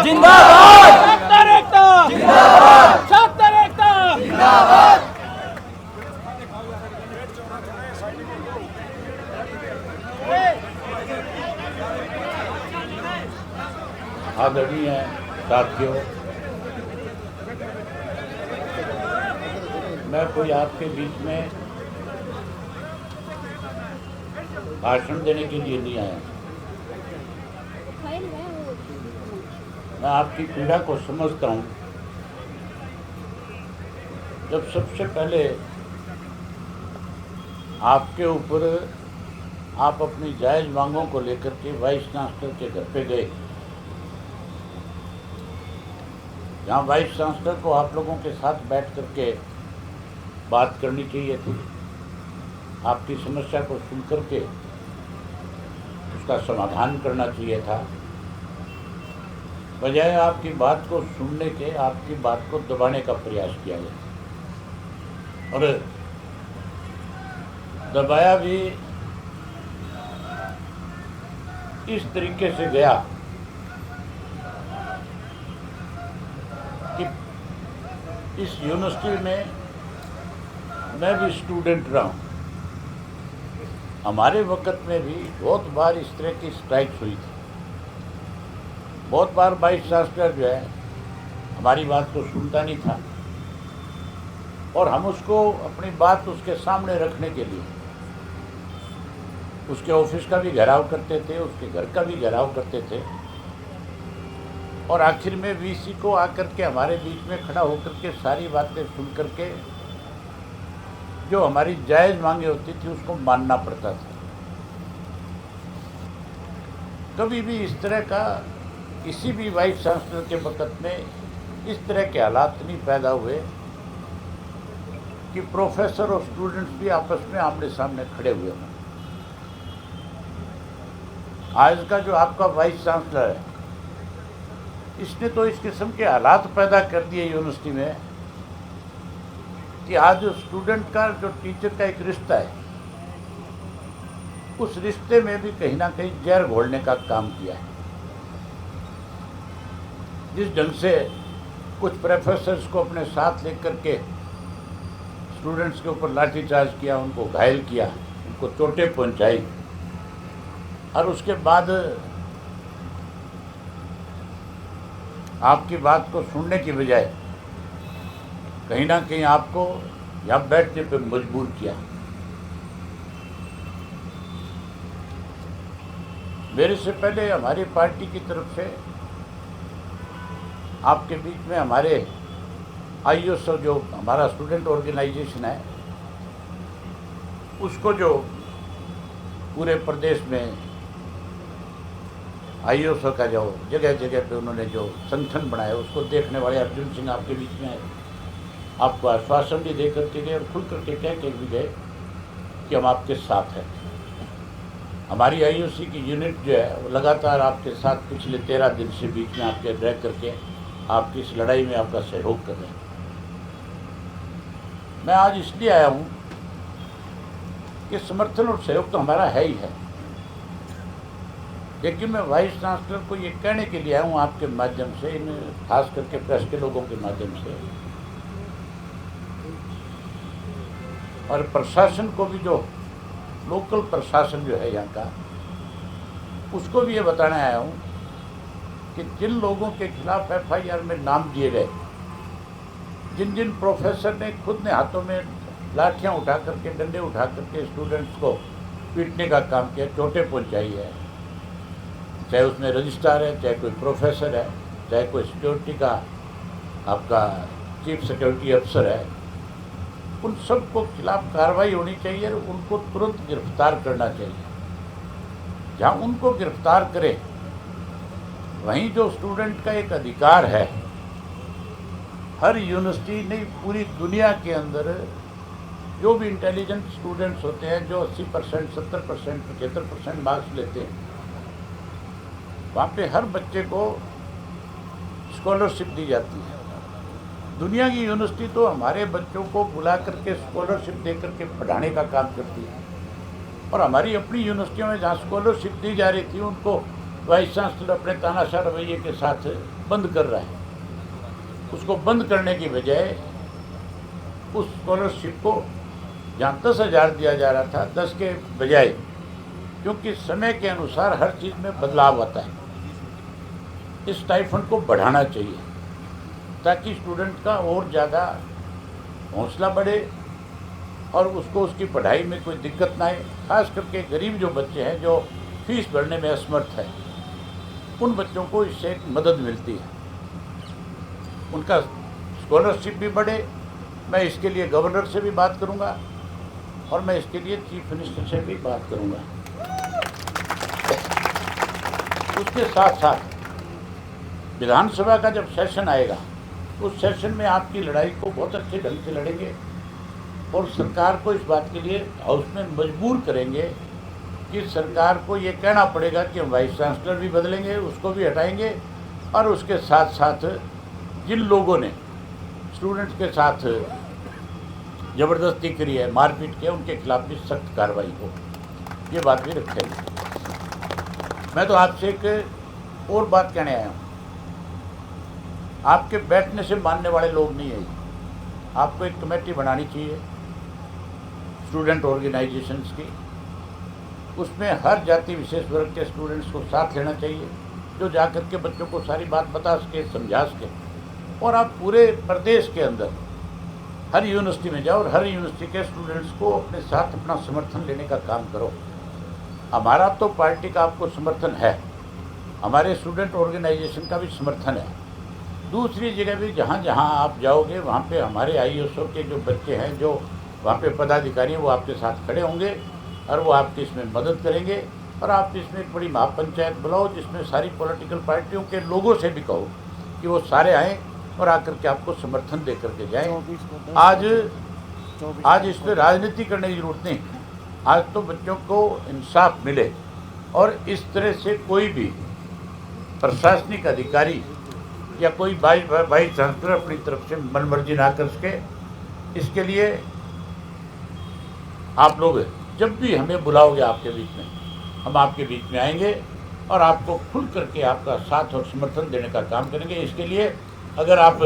जिंदाबाद छात्र एकता जिंदाबाद छात्र एकता जिंदाबाद। आदरणीय साथियों, मैं कोई आपके बीच में भाषण देने के लिए नहीं आया। मैं आपकी पीड़ा को समझता हूँ। जब सबसे पहले आपके ऊपर आप अपनी जायज़ मांगों को लेकर के वाइस चांसलर के घर पे गए, जहाँ वाइस चांसलर को आप लोगों के साथ बैठ करके बात करनी चाहिए थी, आपकी समस्या को सुन करके उसका समाधान करना चाहिए था, बजाय आपकी बात को सुनने के आपकी बात को दबाने का प्रयास किया गया। और दबाया भी इस तरीके से गया कि इस यूनिवर्सिटी में मैं भी स्टूडेंट रहा हूँ। हमारे वक्त में भी बहुत बार इस तरह की स्ट्राइक्स हुई थी। बहुत बार वाइस चांसलर जो है हमारी बात को सुनता नहीं था और हम उसको अपनी बात उसके सामने रखने के लिए उसके ऑफिस का भी घेराव करते थे, उसके घर का भी घेराव करते थे और आखिर में वीसी को आकर के हमारे बीच में खड़ा होकर के सारी बातें सुन करके जो हमारी जायज़ मांगे होती थी उसको मानना पड़ता था। कभी भी इस तरह का किसी भी वाइस चांसलर के वक्त में इस तरह के हालात नहीं पैदा हुए कि प्रोफेसर और स्टूडेंट्स भी आपस में आमने सामने खड़े हुए हों। आज का जो आपका वाइस चांसलर है, इसने तो इस किस्म के हालात पैदा कर दिए यूनिवर्सिटी में कि आज जो स्टूडेंट का जो टीचर का एक रिश्ता है, उस रिश्ते में भी कहीं ना कहीं जहर घोलने का काम किया है। जिस ढंग से कुछ प्रोफेसर्स को अपने साथ लेकर के स्टूडेंट्स के ऊपर लाठीचार्ज किया, उनको घायल किया, उनको चोटें पहुंचाई और उसके बाद आपकी बात को सुनने की बजाय कहीं ना कहीं आपको यहाँ बैठने पे मजबूर किया। मेरे से पहले हमारी पार्टी की तरफ से आपके बीच में हमारे आईओएसओ जो हमारा स्टूडेंट ऑर्गेनाइजेशन है, उसको जो पूरे प्रदेश में आईओएसओ का जो जगह जगह पे उन्होंने जो संगठन बनाया, उसको देखने वाले अर्जुन सिंह आपके बीच में आपको आश्वासन भी दे करके गए और खुल करके कह के भी गए कि हम आपके साथ हैं। हमारी आईओसी की यूनिट जो है वो लगातार आपके साथ पिछले 13 दिन से बीच में आपके रह करके आपकी इस लड़ाई में आपका सहयोग कर रहे हैं। मैं आज इसलिए आया हूँ कि समर्थन और सहयोग तो हमारा है ही है, लेकिन मैं वाइस चांसलर को ये कहने के लिए आया हूँ आपके माध्यम से, इन खास करके प्रेस के लोगों के माध्यम से, और प्रशासन को भी, जो लोकल प्रशासन जो है यहाँ का, उसको भी ये बताने आया हूँ कि जिन लोगों के खिलाफ एफआईआर में नाम दिए गए, जिन जिन प्रोफेसर ने खुद ने हाथों में लाठियाँ उठा करके, डंडे उठा करके स्टूडेंट्स को पीटने का काम किया, चोटें पहुँचाई है, चाहे उसमें रजिस्ट्रार है, चाहे कोई प्रोफेसर है, चाहे कोई सिक्योरिटी का आपका चीफ सिक्योरिटी अफसर है, उन सब को खिलाफ कार्रवाई होनी चाहिए और उनको तुरंत गिरफ्तार करना चाहिए। जहाँ उनको गिरफ्तार करे, वहीं जो स्टूडेंट का एक अधिकार है, हर यूनिवर्सिटी नहीं पूरी दुनिया के अंदर जो भी इंटेलिजेंट स्टूडेंट्स होते हैं, जो 80%, 70%, 75% मार्क्स लेते हैं, वहाँ पे हर बच्चे को स्कॉलरशिप दी जाती है। दुनिया की यूनिवर्सिटी तो हमारे बच्चों को बुला करके स्कॉलरशिप दे करके पढ़ाने का काम करती है, और हमारी अपनी यूनिवर्सिटियों में जहाँ स्कॉलरशिप दी जा रही थी, उनको वाइस चांसलर अपने तानाशाह रवैये के साथ बंद कर रहा है। उसको बंद करने की बजाय उस स्कॉलरशिप को जहाँ 10,000 दिया जा रहा था 10 के बजाय, क्योंकि समय के अनुसार हर चीज़ में बदलाव आता है, इस स्टाइफंड को बढ़ाना चाहिए ताकि स्टूडेंट का और ज़्यादा हौसला बढ़े और उसको उसकी पढ़ाई में कोई दिक्कत ना आए। खास करके गरीब जो बच्चे हैं जो फीस भरने में असमर्थ है, उन बच्चों को इससे एक मदद मिलती है, उनका स्कॉलरशिप भी बढ़े। मैं इसके लिए गवर्नर से भी बात करूंगा और मैं इसके लिए चीफ मिनिस्टर से भी बात करूंगा। उसके साथ साथ विधानसभा का जब सेशन आएगा उस सेशन में आपकी लड़ाई को बहुत अच्छे ढंग से लड़ेंगे और सरकार को इस बात के लिए हाउस में मजबूर करेंगे कि सरकार को ये कहना पड़ेगा कि हम वाइस चांसलर भी बदलेंगे, उसको भी हटाएंगे और उसके साथ साथ जिन लोगों ने स्टूडेंट्स के साथ ज़बरदस्ती करी है, मारपीट की है, उनके खिलाफ भी सख्त कार्रवाई हो, ये बात भी रखेंगे। मैं तो आपसे एक और बात कहने आया हूँ। आपके बैठने से मानने वाले लोग नहीं है। आपको एक कमेटी बनानी चाहिए स्टूडेंट ऑर्गेनाइजेशंस की, उसमें हर जाति विशेष वर्ग के स्टूडेंट्स को साथ लेना चाहिए, जो जाकर के बच्चों को सारी बात बता सके, समझा सके। और आप पूरे प्रदेश के अंदर हर यूनिवर्सिटी में जाओ और हर यूनिवर्सिटी के स्टूडेंट्स को अपने साथ अपना समर्थन लेने का काम करो। हमारा तो पार्टी का आपको समर्थन है, हमारे स्टूडेंट ऑर्गेनाइजेशन का भी समर्थन है। दूसरी जगह भी जहाँ जहाँ आप जाओगे वहाँ पे हमारे आईएसओ के जो बच्चे हैं, जो वहाँ पे पदाधिकारी हैं, वो आपके साथ खड़े होंगे और वो आपकी इसमें मदद करेंगे। और आप इसमें एक बड़ी महापंचायत बुलाओ जिसमें सारी पॉलिटिकल पार्टियों के लोगों से भी कहो कि वो सारे आएँ और आकर के आपको समर्थन दे करके जाएँ। आज इस पर राजनीति करने की जरूरत नहीं। आज तो बच्चों को इंसाफ मिले और इस तरह से कोई भी प्रशासनिक अधिकारी या कोई वाइस चांसलर अपनी तरफ से मनमर्जी ना कर सके। इसके लिए आप लोग जब भी हमें बुलाओगे आपके बीच में, हम आपके बीच में आएंगे और आपको खुल करके आपका साथ और समर्थन देने का काम करेंगे। इसके लिए अगर आप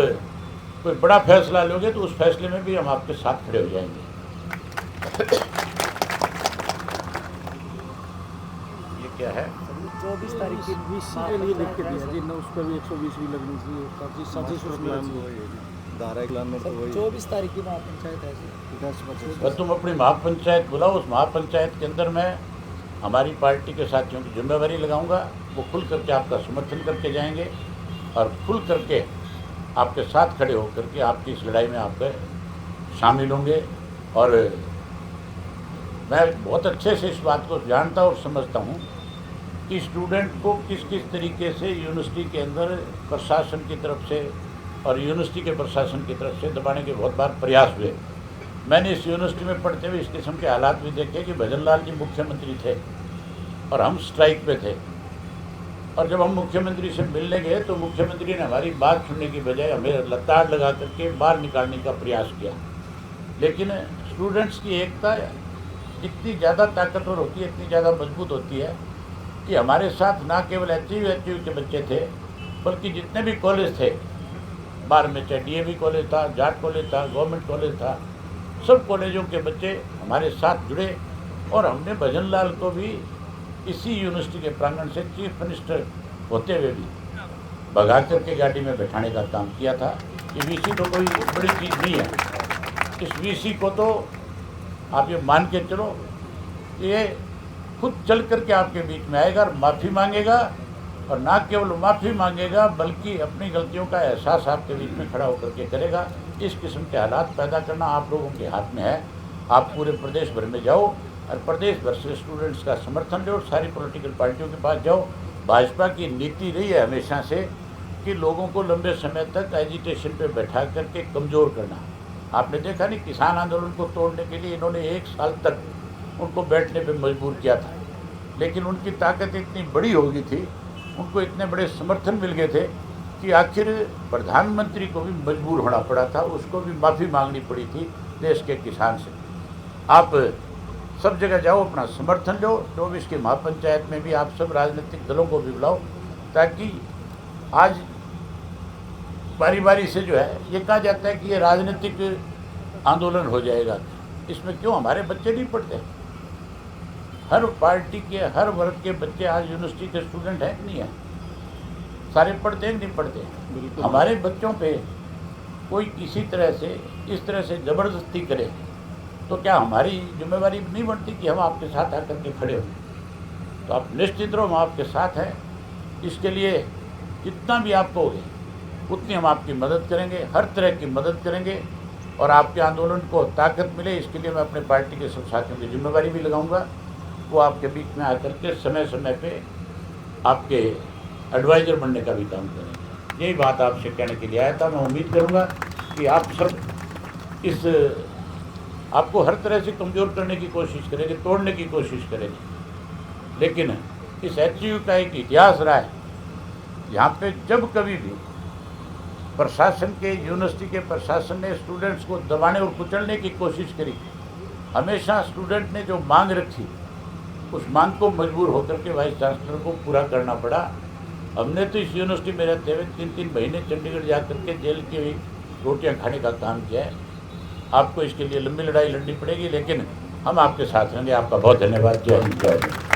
कोई बड़ा फैसला लोगे तो उस फैसले में भी हम आपके साथ खड़े हो जाएंगे। ये क्या है? 24 तारीख की वीसी के लिए लिख के दिया जी, उस पर भी 120 भी लगनी चाहिए, साजिश धारा इलान तो वही 24 तारीख की महापंचायत है। बस तुम अपनी महापंचायत बुलाओ, उस महापंचायत के अंदर मैं हमारी पार्टी के साथियों की जिम्मेवारी लगाऊंगा। वो खुल करके आपका समर्थन करके जाएंगे और खुल करके आपके साथ खड़े होकर के आपकी इस लड़ाई में आपके शामिल होंगे। और मैं बहुत अच्छे से इस बात को जानता और समझता हूँ कि स्टूडेंट को किस किस तरीके से यूनिवर्सिटी के अंदर प्रशासन की तरफ से और यूनिवर्सिटी के प्रशासन की तरफ से दबाने के बहुत बार प्रयास हुए। मैंने इस यूनिवर्सिटी में पढ़ते हुए इस किस्म के हालात भी देखे कि भजन लाल जी मुख्यमंत्री थे और हम स्ट्राइक पे थे, और जब हम मुख्यमंत्री से मिलने गए तो मुख्यमंत्री ने हमारी बात सुनने की बजाय हमें लताड़ लगा करके बाहर निकालने का प्रयास किया। लेकिन स्टूडेंट्स की एकता इतनी ज़्यादा ताकतवर होती है, इतनी ज़्यादा मजबूत होती है कि हमारे साथ ना केवल एचयू के बच्चे थे बल्कि जितने भी कॉलेज थे बाहर में, चाहे डीएवी कॉलेज था, जाट कॉलेज था, गवर्नमेंट कॉलेज था, सब कॉलेजों के बच्चे हमारे साथ जुड़े। और हमने भजन लाल को भी इसी यूनिवर्सिटी के प्रांगण से चीफ मिनिस्टर होते हुए भी भगा करके गाड़ी में बैठाने का काम किया था। ये वीसी तो कोई बड़ी चीज़ नहीं है। इस वीसी को तो आप ये मान के चलो, ये खुद चल करके आपके बीच में आएगा और माफ़ी मांगेगा, और ना केवल माफ़ी मांगेगा बल्कि अपनी गलतियों का एहसास आपके बीच में खड़ा होकर के करेगा। इस किस्म के हालात पैदा करना आप लोगों के हाथ में है। आप पूरे प्रदेश भर में जाओ और प्रदेश भर से स्टूडेंट्स का समर्थन लो, सारी पॉलिटिकल पार्टियों के पास जाओ। भाजपा की नीति रही है हमेशा से कि लोगों को लंबे समय तक एजिटेशन पे बैठा करके कमज़ोर करना। आपने देखा नहीं, किसान आंदोलन को तोड़ने के लिए इन्होंने 1 साल तक उनको बैठने पे मजबूर किया था, लेकिन उनकी ताकत इतनी बड़ी हो गई थी, उनको इतने बड़े समर्थन मिल गए थे कि आखिर प्रधानमंत्री को भी मजबूर होना पड़ा था, उसको भी माफ़ी मांगनी पड़ी थी देश के किसान से। आप सब जगह जाओ, अपना समर्थन लो। 24 की महापंचायत में भी आप सब राजनीतिक दलों को भी बुलाओ, ताकि आज बारी बारी से जो है, ये कहा जाता है कि ये राजनीतिक आंदोलन हो जाएगा। इसमें क्यों हमारे बच्चे नहीं पढ़ते? हर पार्टी के, हर वर्ग के बच्चे आज यूनिवर्सिटी के स्टूडेंट हैं कि नहीं है? सारे पढ़ते हैं कि नहीं पढ़ते? हमारे बच्चों पे कोई किसी तरह से, इस तरह से ज़बरदस्ती करे तो क्या हमारी जिम्मेवारी नहीं बनती कि हम आपके साथ आकर के खड़े हों? तो आप निश्चित रहो, हम आपके साथ हैं। इसके लिए जितना भी आप कहोगे उतनी हम आपकी मदद करेंगे, हर तरह की मदद करेंगे, और आपके आंदोलन को ताकत मिले, इसके लिए मैं अपने पार्टी के सब साथियों की जिम्मेवारी भी लगाऊंगा। वो आपके बीच में आकर के समय समय पे आपके एडवाइज़र बनने का भी काम करेंगे। यही बात आपसे कहने के लिए आया था। मैं उम्मीद करूंगा कि आप सब इस आपको हर तरह से कमज़ोर करने की कोशिश करेंगे, तोड़ने की कोशिश करेंगे, लेकिन इस HU का एक इतिहास रहा है। यहाँ पे जब कभी भी प्रशासन के, यूनिवर्सिटी के प्रशासन ने स्टूडेंट्स को दबाने और कुचलने की कोशिश करी, हमेशा स्टूडेंट ने जो मांग रखी, उस मांग को मजबूर होकर के वाइस चांसलर को पूरा करना पड़ा। हमने तो इस यूनिवर्सिटी में रहते हुए 3-3 महीने चंडीगढ़ जाकर के जेल की रोटियां खाने का काम किया है। आपको इसके लिए लंबी लड़ाई लड़नी पड़ेगी, लेकिन हम आपके साथ रहेंगे। आपका बहुत धन्यवाद। जय हिंद, जय भारत।